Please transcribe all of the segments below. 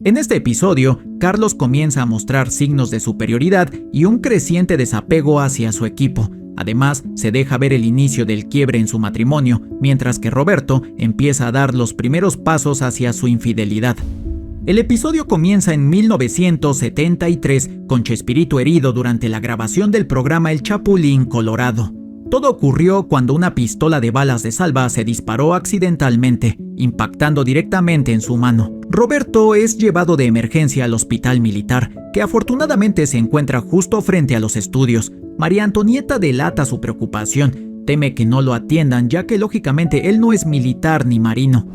En este episodio, Carlos comienza a mostrar signos de superioridad y un creciente desapego hacia su equipo. Además, se deja ver el inicio del quiebre en su matrimonio, mientras que Roberto empieza a dar los primeros pasos hacia su infidelidad. El episodio comienza en 1973 con Chespirito herido durante la grabación del programa El Chapulín Colorado. Todo ocurrió cuando una pistola de balas de salva se disparó accidentalmente, impactando directamente en su mano. Roberto es llevado de emergencia al hospital militar, que afortunadamente se encuentra justo frente a los estudios. María Antonieta delata su preocupación, teme que no lo atiendan ya que lógicamente él no es militar ni marino.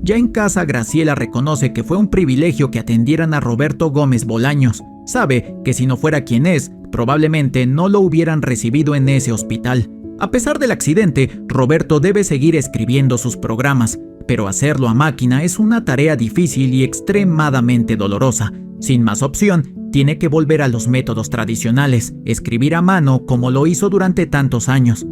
Ya en casa, Graciela reconoce que fue un privilegio que atendieran a Roberto Gómez Bolaños. Sabe que si no fuera quien es, probablemente no lo hubieran recibido en ese hospital. A pesar del accidente, Roberto debe seguir escribiendo sus programas, pero hacerlo a máquina es una tarea difícil y extremadamente dolorosa. Sin más opción, tiene que volver a los métodos tradicionales, escribir a mano como lo hizo durante tantos años.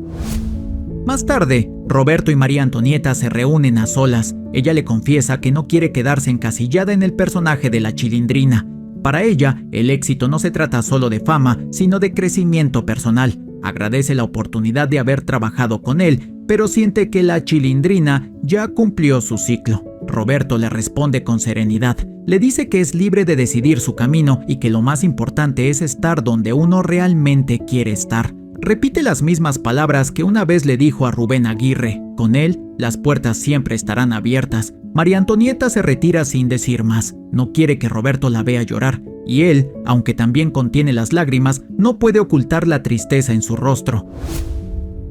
Más tarde, Roberto y María Antonieta se reúnen a solas. Ella le confiesa que no quiere quedarse encasillada en el personaje de la Chilindrina. Para ella, el éxito no se trata solo de fama, sino de crecimiento personal. Agradece la oportunidad de haber trabajado con él, pero siente que la Chilindrina ya cumplió su ciclo. Roberto le responde con serenidad. Le dice que es libre de decidir su camino y que lo más importante es estar donde uno realmente quiere estar. Repite las mismas palabras que una vez le dijo a Rubén Aguirre. Con él, las puertas siempre estarán abiertas. María Antonieta se retira sin decir más. No quiere que Roberto la vea llorar, y él, aunque también contiene las lágrimas, no puede ocultar la tristeza en su rostro.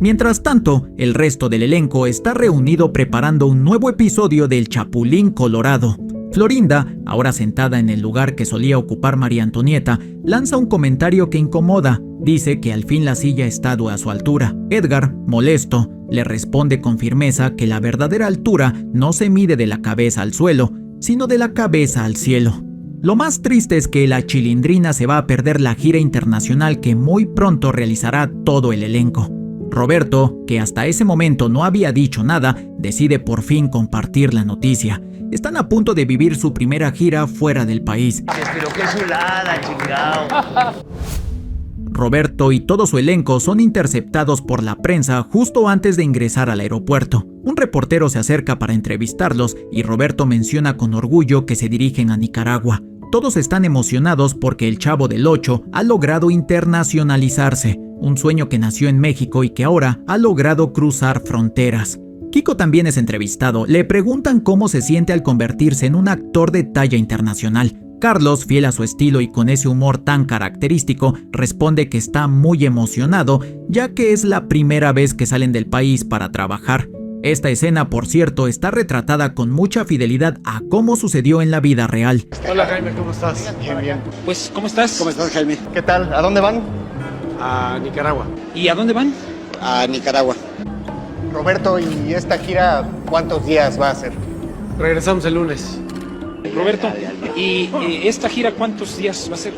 Mientras tanto, el resto del elenco está reunido preparando un nuevo episodio del Chapulín Colorado. Florinda, ahora sentada en el lugar que solía ocupar María Antonieta, lanza un comentario que incomoda. Dice que al fin la silla está a su altura. Edgar, molesto, le responde con firmeza que la verdadera altura no se mide de la cabeza al suelo, sino de la cabeza al cielo. Lo más triste es que la Chilindrina se va a perder la gira internacional que muy pronto realizará todo el elenco. Roberto, que hasta ese momento no había dicho nada, decide por fin compartir la noticia. Están a punto de vivir su primera gira fuera del país. Pero qué chulada, chingao. Roberto y todo su elenco son interceptados por la prensa justo antes de ingresar al aeropuerto. Un reportero se acerca para entrevistarlos y Roberto menciona con orgullo que se dirigen a Nicaragua. Todos están emocionados porque el Chavo del Ocho ha logrado internacionalizarse, un sueño que nació en México y que ahora ha logrado cruzar fronteras. Kiko también es entrevistado. Le preguntan cómo se siente al convertirse en un actor de talla internacional. Carlos, fiel a su estilo y con ese humor tan característico, responde que está muy emocionado, ya que es la primera vez que salen del país para trabajar. Esta escena, por cierto, está retratada con mucha fidelidad a cómo sucedió en la vida real. Hola Jaime, ¿cómo estás? Bien, bien. Pues, ¿cómo estás? ¿Cómo estás, Jaime? ¿Qué tal? ¿A dónde van? A Nicaragua. ¿Y a dónde van? A Nicaragua. Roberto, ¿y esta gira cuántos días va a ser? Regresamos el lunes. Roberto, ¿y esta gira cuántos días va a ser?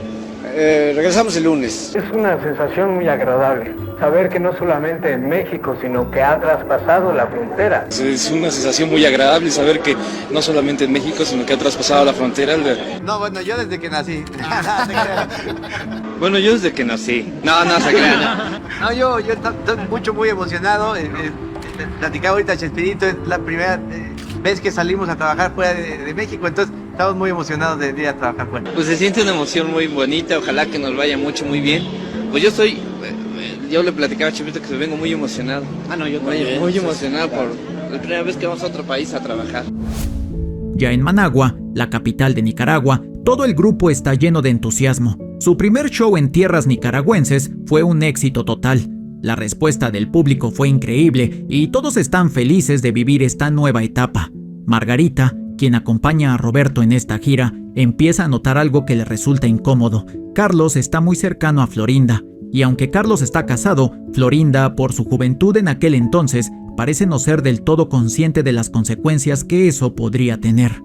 Regresamos el lunes. Es una sensación muy agradable, saber que no solamente en México, sino que ha traspasado la frontera. Es una sensación muy agradable saber que no solamente en México, sino que ha traspasado la frontera. No, bueno, yo desde que nací. Bueno, yo desde que nací. No se crean. No, yo estoy muy emocionado. Platicaba ahorita Chespirito, es la primera vez que salimos a trabajar fuera de México, entonces estamos muy emocionados de ir a trabajar fuera. Pues se siente una emoción muy bonita, ojalá que nos vaya muy bien. Pues yo le platicaba a Chespirito que vengo muy emocionado. Yo también. Muy emocionado por la primera vez que vamos a otro país a trabajar. Ya en Managua, la capital de Nicaragua, todo el grupo está lleno de entusiasmo. Su primer show en tierras nicaragüenses fue un éxito total. La respuesta del público fue increíble y todos están felices de vivir esta nueva etapa. Margarita, quien acompaña a Roberto en esta gira, empieza a notar algo que le resulta incómodo. Carlos está muy cercano a Florinda, y aunque Carlos está casado, Florinda, por su juventud en aquel entonces, parece no ser del todo consciente de las consecuencias que eso podría tener.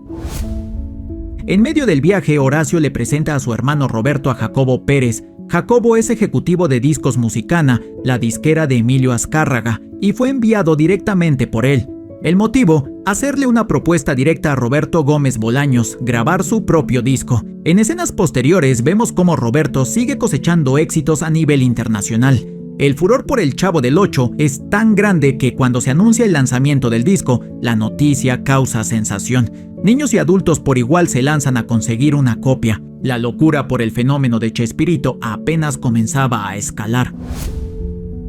En medio del viaje, Horacio le presenta a su hermano Roberto a Jacobo Pérez. Jacobo es ejecutivo de Discos Musicana, la disquera de Emilio Azcárraga, y fue enviado directamente por él. El motivo, hacerle una propuesta directa a Roberto Gómez Bolaños, grabar su propio disco. En escenas posteriores vemos cómo Roberto sigue cosechando éxitos a nivel internacional. El furor por El Chavo del Ocho es tan grande que cuando se anuncia el lanzamiento del disco, la noticia causa sensación. Niños y adultos por igual se lanzan a conseguir una copia. La locura por el fenómeno de Chespirito apenas comenzaba a escalar.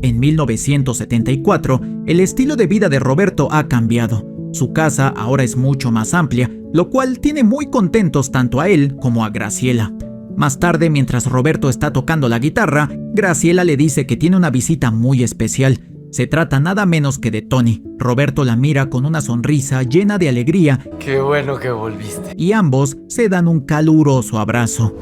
En 1974, el estilo de vida de Roberto ha cambiado. Su casa ahora es mucho más amplia, lo cual tiene muy contentos tanto a él como a Graciela. Más tarde, mientras Roberto está tocando la guitarra, Graciela le dice que tiene una visita muy especial. Se trata nada menos que de Tony. Roberto la mira con una sonrisa llena de alegría. Qué bueno que volviste. Y ambos se dan un caluroso abrazo.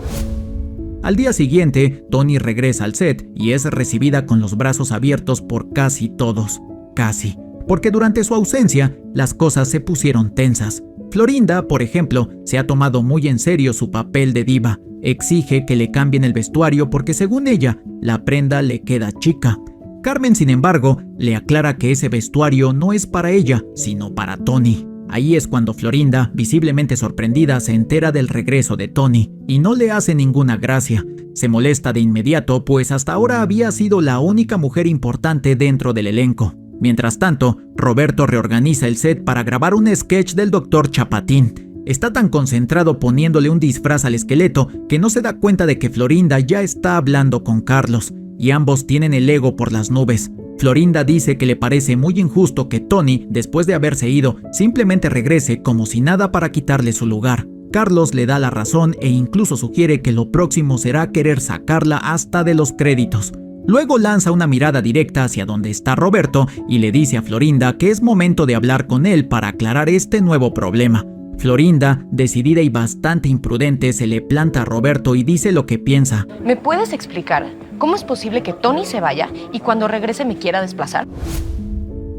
Al día siguiente, Tony regresa al set y es recibida con los brazos abiertos por casi todos. Casi. Porque durante su ausencia, las cosas se pusieron tensas. Florinda, por ejemplo, se ha tomado muy en serio su papel de diva. Exige que le cambien el vestuario porque, según ella, la prenda le queda chica. Carmen, sin embargo, le aclara que ese vestuario no es para ella, sino para Tony. Ahí es cuando Florinda, visiblemente sorprendida, se entera del regreso de Tony y no le hace ninguna gracia. Se molesta de inmediato, pues hasta ahora había sido la única mujer importante dentro del elenco. Mientras tanto, Roberto reorganiza el set para grabar un sketch del Dr. Chapatín. Está tan concentrado poniéndole un disfraz al esqueleto que no se da cuenta de que Florinda ya está hablando con Carlos, y ambos tienen el ego por las nubes. Florinda dice que le parece muy injusto que Tony, después de haberse ido, simplemente regrese como si nada para quitarle su lugar. Carlos le da la razón e incluso sugiere que lo próximo será querer sacarla hasta de los créditos. Luego lanza una mirada directa hacia donde está Roberto y le dice a Florinda que es momento de hablar con él para aclarar este nuevo problema. Florinda, decidida y bastante imprudente, se le planta a Roberto y dice lo que piensa. ¿Me puedes explicar cómo es posible que Tony se vaya y cuando regrese me quiera desplazar?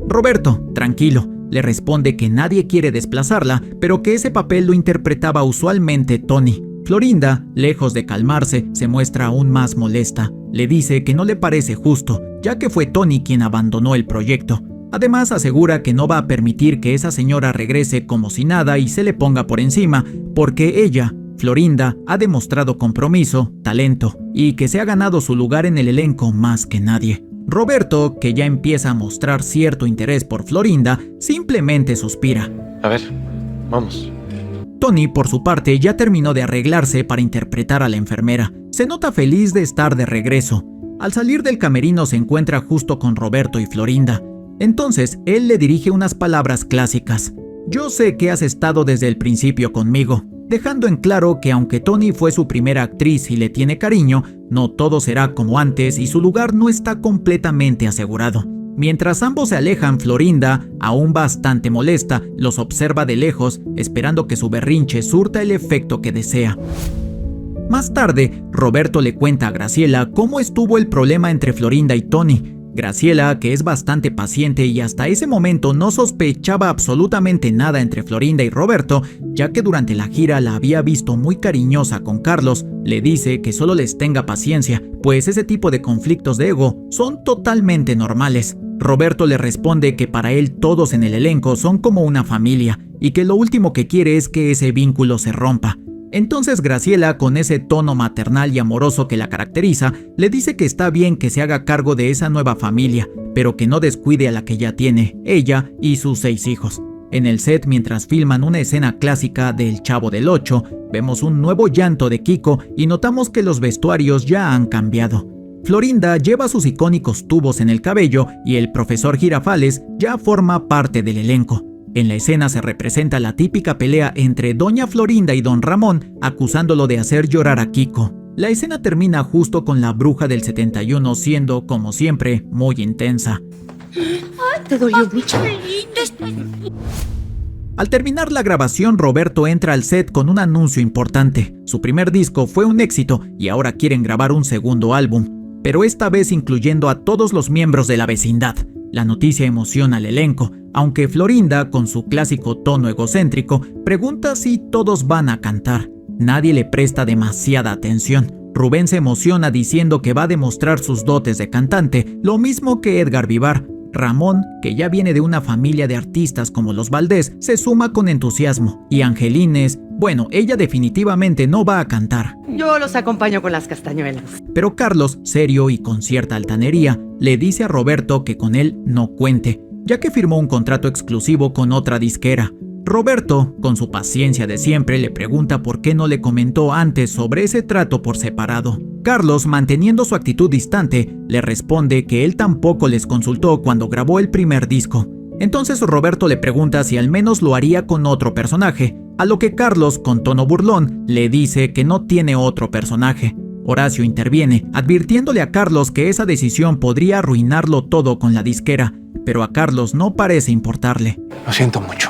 Roberto, tranquilo, le responde que nadie quiere desplazarla, pero que ese papel lo interpretaba usualmente Tony. Florinda, lejos de calmarse, se muestra aún más molesta. Le dice que no le parece justo, ya que fue Tony quien abandonó el proyecto. Además, asegura que no va a permitir que esa señora regrese como si nada y se le ponga por encima, porque ella, Florinda, ha demostrado compromiso, talento y que se ha ganado su lugar en el elenco más que nadie. Roberto, que ya empieza a mostrar cierto interés por Florinda, simplemente suspira. A ver, vamos. Tony, por su parte, ya terminó de arreglarse para interpretar a la enfermera. Se nota feliz de estar de regreso. Al salir del camerino se encuentra justo con Roberto y Florinda. Entonces, él le dirige unas palabras clásicas. Yo sé que has estado desde el principio conmigo, dejando en claro que aunque Tony fue su primera actriz y le tiene cariño, no todo será como antes y su lugar no está completamente asegurado. Mientras ambos se alejan, Florinda, aún bastante molesta, los observa de lejos, esperando que su berrinche surta el efecto que desea. Más tarde, Roberto le cuenta a Graciela cómo estuvo el problema entre Florinda y Tony. Graciela, que es bastante paciente y hasta ese momento no sospechaba absolutamente nada entre Florinda y Roberto, ya que durante la gira la había visto muy cariñosa con Carlos, le dice que solo les tenga paciencia, pues ese tipo de conflictos de ego son totalmente normales. Roberto le responde que para él todos en el elenco son como una familia y que lo último que quiere es que ese vínculo se rompa. Entonces Graciela, con ese tono maternal y amoroso que la caracteriza, le dice que está bien que se haga cargo de esa nueva familia, pero que no descuide a la que ya tiene, ella y sus 6 hijos. En el set, mientras filman una escena clásica de El Chavo del Ocho, vemos un nuevo llanto de Kiko y notamos que los vestuarios ya han cambiado. Florinda lleva sus icónicos tubos en el cabello y el profesor Girafales ya forma parte del elenco. En la escena se representa la típica pelea entre Doña Florinda y Don Ramón, acusándolo de hacer llorar a Kiko. La escena termina justo con la bruja del 71 siendo, como siempre, muy intensa. ¿Te dolió mucho? Al terminar la grabación, Roberto entra al set con un anuncio importante. Su primer disco fue un éxito y ahora quieren grabar un segundo álbum, pero esta vez incluyendo a todos los miembros de la vecindad. La noticia emociona al elenco, aunque Florinda, con su clásico tono egocéntrico, pregunta si todos van a cantar. Nadie le presta demasiada atención. Rubén se emociona diciendo que va a demostrar sus dotes de cantante, lo mismo que Edgar Vivar, Ramón, que ya viene de una familia de artistas como los Valdés, se suma con entusiasmo. Y Angelines, bueno, ella definitivamente no va a cantar. Yo los acompaño con las castañuelas. Pero Carlos, serio y con cierta altanería, le dice a Roberto que con él no cuente, ya que firmó un contrato exclusivo con otra disquera. Roberto, con su paciencia de siempre, le pregunta por qué no le comentó antes sobre ese trato por separado. Carlos, manteniendo su actitud distante, le responde que él tampoco les consultó cuando grabó el primer disco. Entonces Roberto le pregunta si al menos lo haría con otro personaje, a lo que Carlos, con tono burlón, le dice que no tiene otro personaje. Horacio interviene, advirtiéndole a Carlos que esa decisión podría arruinarlo todo con la disquera, pero a Carlos no parece importarle. Lo siento mucho.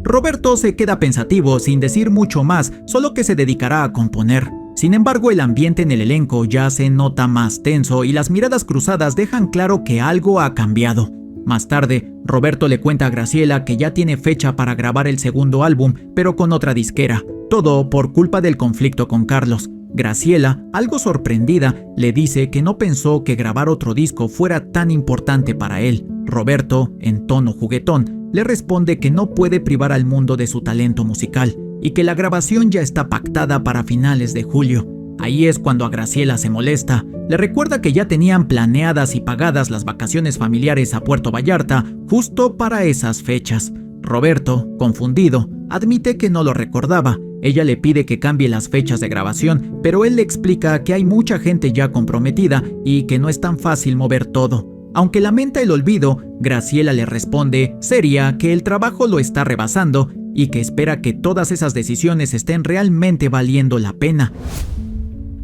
Roberto se queda pensativo sin decir mucho más, solo que se dedicará a componer. Sin embargo, el ambiente en el elenco ya se nota más tenso y las miradas cruzadas dejan claro que algo ha cambiado. Más tarde, Roberto le cuenta a Graciela que ya tiene fecha para grabar el segundo álbum, pero con otra disquera. Todo por culpa del conflicto con Carlos. Graciela, algo sorprendida, le dice que no pensó que grabar otro disco fuera tan importante para él. Roberto, en tono juguetón, le responde que no puede privar al mundo de su talento musical y que la grabación ya está pactada para finales de julio. Ahí es cuando a Graciela se molesta. Le recuerda que ya tenían planeadas y pagadas las vacaciones familiares a Puerto Vallarta justo para esas fechas. Roberto, confundido, admite que no lo recordaba. Ella le pide que cambie las fechas de grabación, pero él le explica que hay mucha gente ya comprometida y que no es tan fácil mover todo. Aunque lamenta el olvido, Graciela le responde seria que el trabajo lo está rebasando y que espera que todas esas decisiones estén realmente valiendo la pena.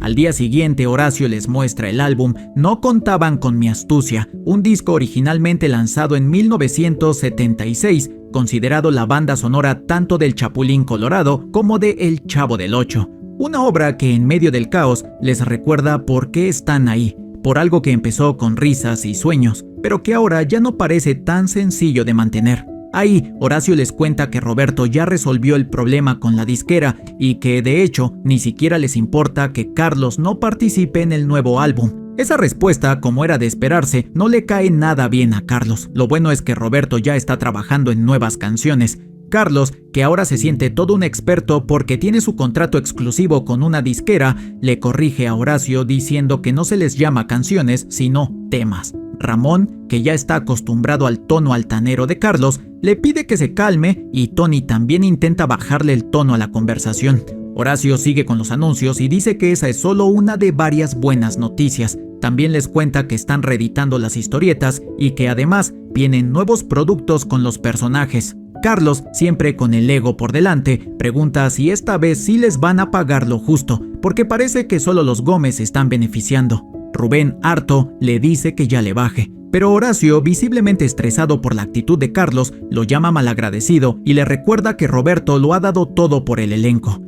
Al día siguiente, Horacio les muestra el álbum No contaban con mi astucia, un disco originalmente lanzado en 1976, considerado la banda sonora tanto del Chapulín Colorado como de El Chavo del Ocho. Una obra que en medio del caos les recuerda por qué están ahí, por algo que empezó con risas y sueños, pero que ahora ya no parece tan sencillo de mantener. Ahí, Horacio les cuenta que Roberto ya resolvió el problema con la disquera y que, de hecho, ni siquiera les importa que Carlos no participe en el nuevo álbum. Esa respuesta, como era de esperarse, no le cae nada bien a Carlos. Lo bueno es que Roberto ya está trabajando en nuevas canciones. Carlos, que ahora se siente todo un experto porque tiene su contrato exclusivo con una disquera, le corrige a Horacio diciendo que no se les llama canciones, sino temas. Ramón, que ya está acostumbrado al tono altanero de Carlos, le pide que se calme y Tony también intenta bajarle el tono a la conversación. Horacio sigue con los anuncios y dice que esa es solo una de varias buenas noticias. También les cuenta que están reeditando las historietas y que además vienen nuevos productos con los personajes. Carlos, siempre con el ego por delante, pregunta si esta vez sí les van a pagar lo justo, porque parece que solo los Gómez están beneficiando. Rubén, harto, le dice que ya le baje, pero Horacio, visiblemente estresado por la actitud de Carlos, lo llama malagradecido y le recuerda que Roberto lo ha dado todo por el elenco.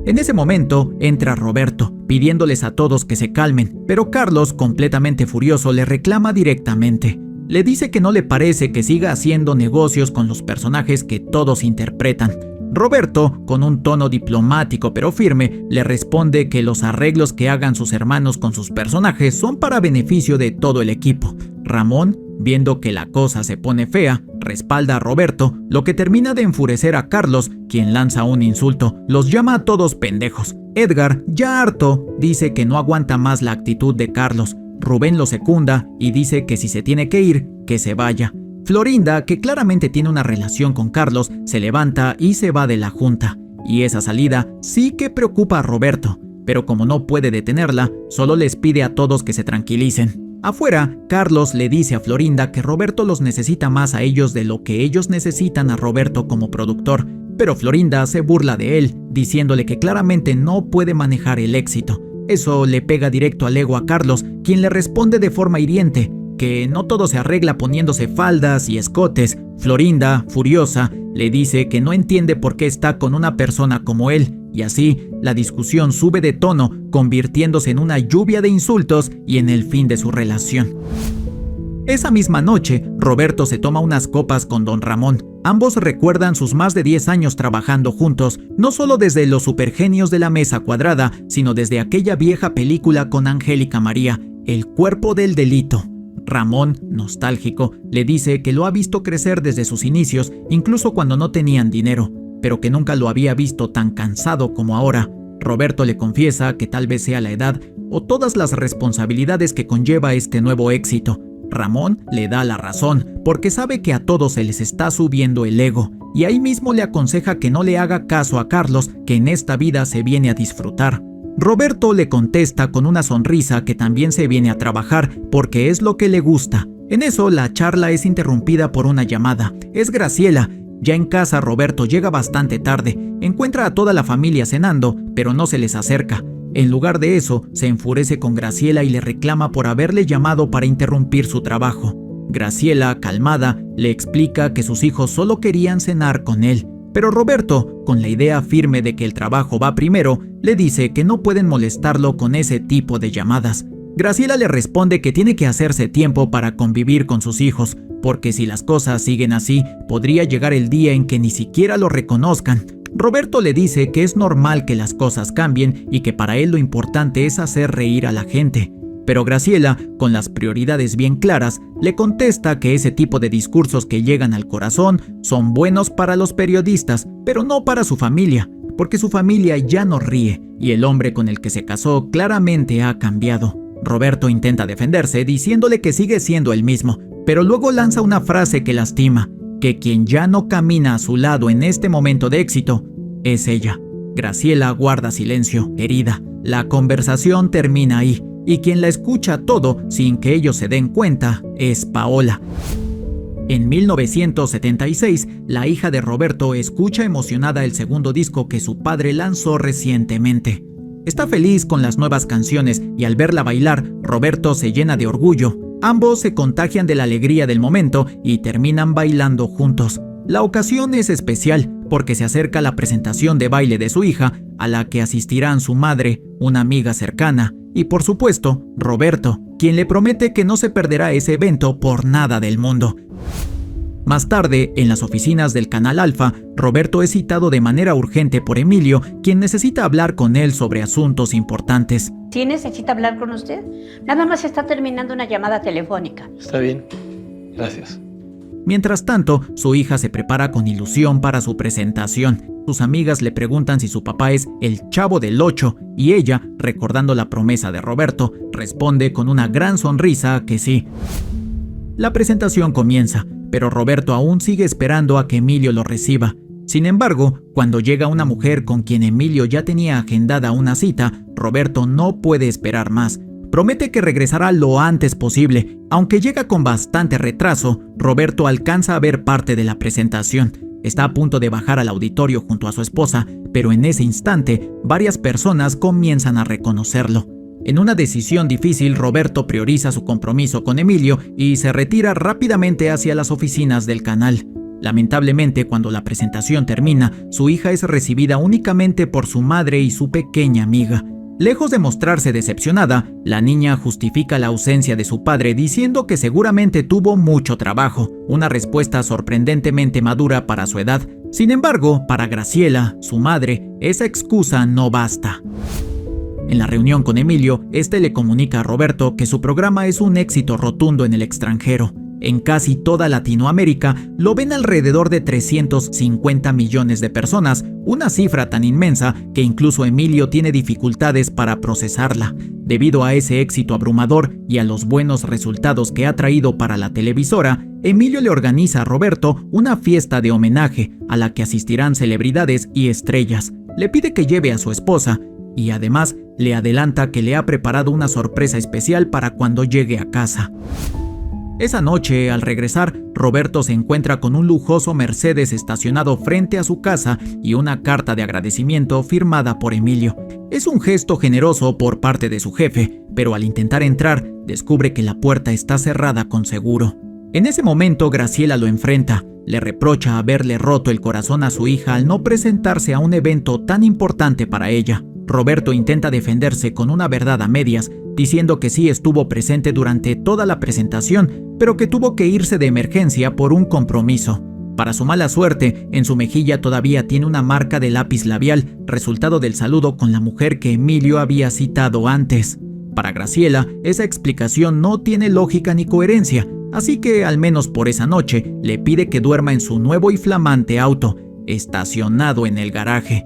En ese momento entra Roberto, pidiéndoles a todos que se calmen, pero Carlos, completamente furioso, le reclama directamente. Le dice que no le parece que siga haciendo negocios con los personajes que todos interpretan. Roberto, con un tono diplomático pero firme, le responde que los arreglos que hagan sus hermanos con sus personajes son para beneficio de todo el equipo. Ramón, viendo que la cosa se pone fea, respalda a Roberto, lo que termina de enfurecer a Carlos, quien lanza un insulto. Los llama a todos pendejos. Edgar, ya harto, dice que no aguanta más la actitud de Carlos. Rubén lo secunda y dice que si se tiene que ir, que se vaya. Florinda, que claramente tiene una relación con Carlos, se levanta y se va de la junta. Y esa salida sí que preocupa a Roberto, pero como no puede detenerla, solo les pide a todos que se tranquilicen. Afuera, Carlos le dice a Florinda que Roberto los necesita más a ellos de lo que ellos necesitan a Roberto como productor, pero Florinda se burla de él, diciéndole que claramente no puede manejar el éxito. Eso le pega directo al ego a Carlos, quien le responde de forma hiriente que no todo se arregla poniéndose faldas y escotes. Florinda, furiosa, le dice que no entiende por qué está con una persona como él, y así la discusión sube de tono, convirtiéndose en una lluvia de insultos y en el fin de su relación. Esa misma noche, Roberto se toma unas copas con Don Ramón. Ambos recuerdan sus más de 10 años trabajando juntos, no solo desde Los Supergenios de la Mesa Cuadrada, sino desde aquella vieja película con Angélica María, El cuerpo del delito. Ramón, nostálgico, le dice que lo ha visto crecer desde sus inicios, incluso cuando no tenían dinero, pero que nunca lo había visto tan cansado como ahora. Roberto le confiesa que tal vez sea la edad o todas las responsabilidades que conlleva este nuevo éxito. Ramón le da la razón, porque sabe que a todos se les está subiendo el ego, y ahí mismo le aconseja que no le haga caso a Carlos, que en esta vida se viene a disfrutar. Roberto le contesta con una sonrisa que también se viene a trabajar porque es lo que le gusta. En eso la charla es interrumpida por una llamada. Es Graciela. Ya en casa Roberto llega bastante tarde, encuentra a toda la familia cenando, pero no se les acerca. En lugar de eso, se enfurece con Graciela y le reclama por haberle llamado para interrumpir su trabajo. Graciela, calmada, le explica que sus hijos solo querían cenar con él, pero Roberto, con la idea firme de que el trabajo va primero, le dice que no pueden molestarlo con ese tipo de llamadas. Graciela le responde que tiene que hacerse tiempo para convivir con sus hijos, porque si las cosas siguen así, podría llegar el día en que ni siquiera lo reconozcan. Roberto le dice que es normal que las cosas cambien y que para él lo importante es hacer reír a la gente. Pero Graciela, con las prioridades bien claras, le contesta que ese tipo de discursos que llegan al corazón son buenos para los periodistas, pero no para su familia, porque su familia ya no ríe y el hombre con el que se casó claramente ha cambiado. Roberto intenta defenderse diciéndole que sigue siendo el mismo, pero luego lanza una frase que lastima, que quien ya no camina a su lado en este momento de éxito es ella. Graciela guarda silencio, herida. La conversación termina ahí, y quien la escucha todo sin que ellos se den cuenta es Paola. En 1976, la hija de Roberto escucha emocionada el segundo disco que su padre lanzó recientemente. Está feliz con las nuevas canciones y al verla bailar, Roberto se llena de orgullo. Ambos se contagian de la alegría del momento y terminan bailando juntos. La ocasión es especial porque se acerca la presentación de baile de su hija, a la que asistirán su madre, una amiga cercana, y por supuesto, Roberto, quien le promete que no se perderá ese evento por nada del mundo. Más tarde, en las oficinas del Canal Alfa, Roberto es citado de manera urgente por Emilio, quien necesita hablar con él sobre asuntos importantes. ¿Sí necesita hablar con usted? Nada más está terminando una llamada telefónica. Está bien. Gracias. Mientras tanto, su hija se prepara con ilusión para su presentación. Sus amigas le preguntan si su papá es el Chavo del Ocho y ella, recordando la promesa de Roberto, responde con una gran sonrisa que sí. La presentación comienza, pero Roberto aún sigue esperando a que Emilio lo reciba. Sin embargo, cuando llega una mujer con quien Emilio ya tenía agendada una cita, Roberto no puede esperar más. Promete que regresará lo antes posible. Aunque llega con bastante retraso, Roberto alcanza a ver parte de la presentación. Está a punto de bajar al auditorio junto a su esposa, pero en ese instante, varias personas comienzan a reconocerlo. En una decisión difícil, Roberto prioriza su compromiso con Emilio y se retira rápidamente hacia las oficinas del canal. Lamentablemente, cuando la presentación termina, su hija es recibida únicamente por su madre y su pequeña amiga. Lejos de mostrarse decepcionada, la niña justifica la ausencia de su padre diciendo que seguramente tuvo mucho trabajo, una respuesta sorprendentemente madura para su edad. Sin embargo, para Graciela, su madre, esa excusa no basta. En la reunión con Emilio, este le comunica a Roberto que su programa es un éxito rotundo en el extranjero. En casi toda Latinoamérica lo ven alrededor de 350 millones de personas, una cifra tan inmensa que incluso Emilio tiene dificultades para procesarla. Debido a ese éxito abrumador y a los buenos resultados que ha traído para la televisora, Emilio le organiza a Roberto una fiesta de homenaje a la que asistirán celebridades y estrellas. Le pide que lleve a su esposa y además le adelanta que le ha preparado una sorpresa especial para cuando llegue a casa. Esa noche, al regresar, Roberto se encuentra con un lujoso Mercedes estacionado frente a su casa y una carta de agradecimiento firmada por Emilio. Es un gesto generoso por parte de su jefe, pero al intentar entrar, descubre que la puerta está cerrada con seguro. En ese momento, Graciela lo enfrenta. Le reprocha haberle roto el corazón a su hija al no presentarse a un evento tan importante para ella. Roberto intenta defenderse con una verdad a medias, diciendo que sí estuvo presente durante toda la presentación, pero que tuvo que irse de emergencia por un compromiso. Para su mala suerte, en su mejilla todavía tiene una marca de lápiz labial, resultado del saludo con la mujer que Emilio había citado antes. Para Graciela, esa explicación no tiene lógica ni coherencia, así que al menos por esa noche le pide que duerma en su nuevo y flamante auto, estacionado en el garaje.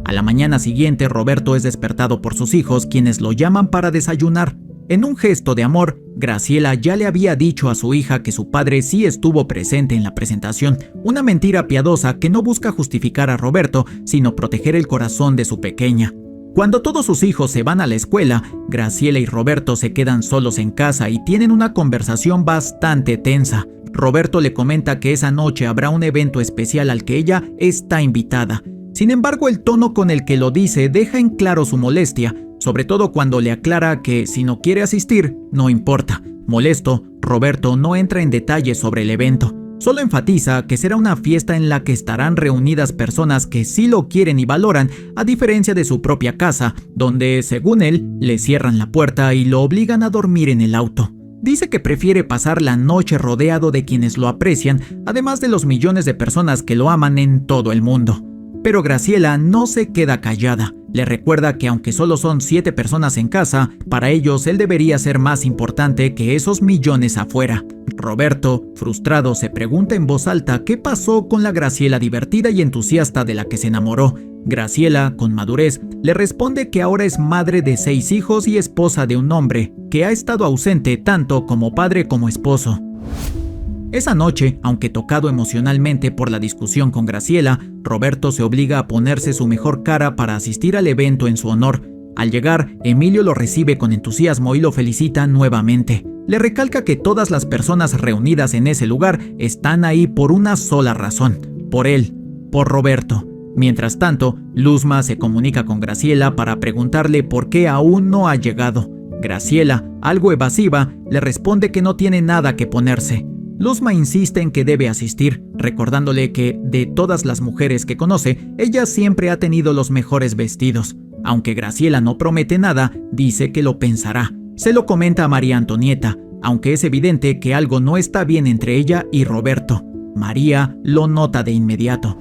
A la mañana siguiente, Roberto es despertado por sus hijos, quienes lo llaman para desayunar. En un gesto de amor, Graciela ya le había dicho a su hija que su padre sí estuvo presente en la presentación, una mentira piadosa que no busca justificar a Roberto, sino proteger el corazón de su pequeña. Cuando todos sus hijos se van a la escuela, Graciela y Roberto se quedan solos en casa y tienen una conversación bastante tensa. Roberto le comenta que esa noche habrá un evento especial al que ella está invitada. Sin embargo, el tono con el que lo dice deja en claro su molestia, sobre todo cuando le aclara que si no quiere asistir, no importa. Molesto, Roberto no entra en detalles sobre el evento. Solo enfatiza que será una fiesta en la que estarán reunidas personas que sí lo quieren y valoran, a diferencia de su propia casa, donde, según él, le cierran la puerta y lo obligan a dormir en el auto. Dice que prefiere pasar la noche rodeado de quienes lo aprecian, además de los millones de personas que lo aman en todo el mundo. Pero Graciela no se queda callada. Le recuerda que aunque solo son 7 personas en casa, para ellos él debería ser más importante que esos millones afuera. Roberto, frustrado, se pregunta en voz alta qué pasó con la Graciela divertida y entusiasta de la que se enamoró. Graciela, con madurez, le responde que ahora es madre de 6 hijos y esposa de un hombre que ha estado ausente tanto como padre como esposo. Esa noche, aunque tocado emocionalmente por la discusión con Graciela, Roberto se obliga a ponerse su mejor cara para asistir al evento en su honor. Al llegar, Emilio lo recibe con entusiasmo y lo felicita nuevamente. Le recalca que todas las personas reunidas en ese lugar están ahí por una sola razón: por él, por Roberto. Mientras tanto, Luzma se comunica con Graciela para preguntarle por qué aún no ha llegado. Graciela, algo evasiva, le responde que no tiene nada que ponerse. Luzma insiste en que debe asistir, recordándole que, de todas las mujeres que conoce, ella siempre ha tenido los mejores vestidos. Aunque Graciela no promete nada, dice que lo pensará. Se lo comenta a María Antonieta, aunque es evidente que algo no está bien entre ella y Roberto. María lo nota de inmediato.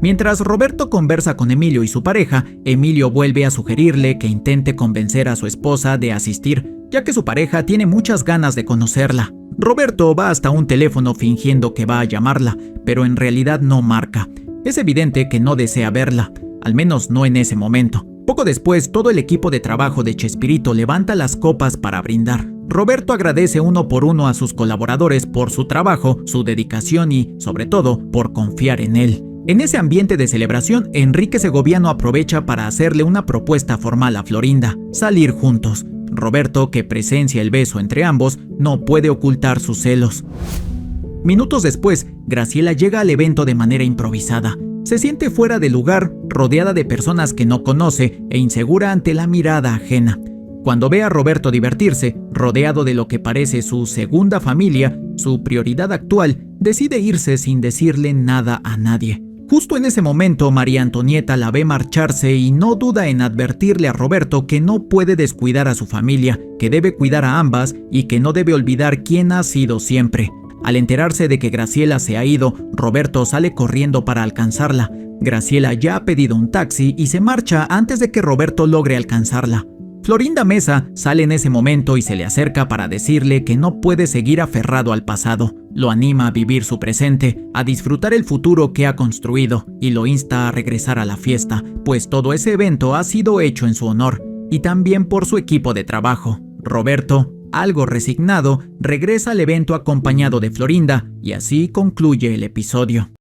Mientras Roberto conversa con Emilio y su pareja, Emilio vuelve a sugerirle que intente convencer a su esposa de asistir, ya que su pareja tiene muchas ganas de conocerla. Roberto va hasta un teléfono fingiendo que va a llamarla, pero en realidad no marca. Es evidente que no desea verla, al menos no en ese momento. Poco después, todo el equipo de trabajo de Chespirito levanta las copas para brindar. Roberto agradece uno por uno a sus colaboradores por su trabajo, su dedicación y, sobre todo, por confiar en él. En ese ambiente de celebración, Enrique Segoviano aprovecha para hacerle una propuesta formal a Florinda: salir juntos. Roberto, que presencia el beso entre ambos, no puede ocultar sus celos. Minutos después, Graciela llega al evento de manera improvisada. Se siente fuera de lugar, rodeada de personas que no conoce e insegura ante la mirada ajena. Cuando ve a Roberto divertirse, rodeado de lo que parece su segunda familia, su prioridad actual, decide irse sin decirle nada a nadie. Justo en ese momento, María Antonieta la ve marcharse y no duda en advertirle a Roberto que no puede descuidar a su familia, que debe cuidar a ambas y que no debe olvidar quién ha sido siempre. Al enterarse de que Graciela se ha ido, Roberto sale corriendo para alcanzarla. Graciela ya ha pedido un taxi y se marcha antes de que Roberto logre alcanzarla. Florinda Mesa sale en ese momento y se le acerca para decirle que no puede seguir aferrado al pasado. Lo anima a vivir su presente, a disfrutar el futuro que ha construido y lo insta a regresar a la fiesta, pues todo ese evento ha sido hecho en su honor y también por su equipo de trabajo. Roberto, algo resignado, regresa al evento acompañado de Florinda y así concluye el episodio.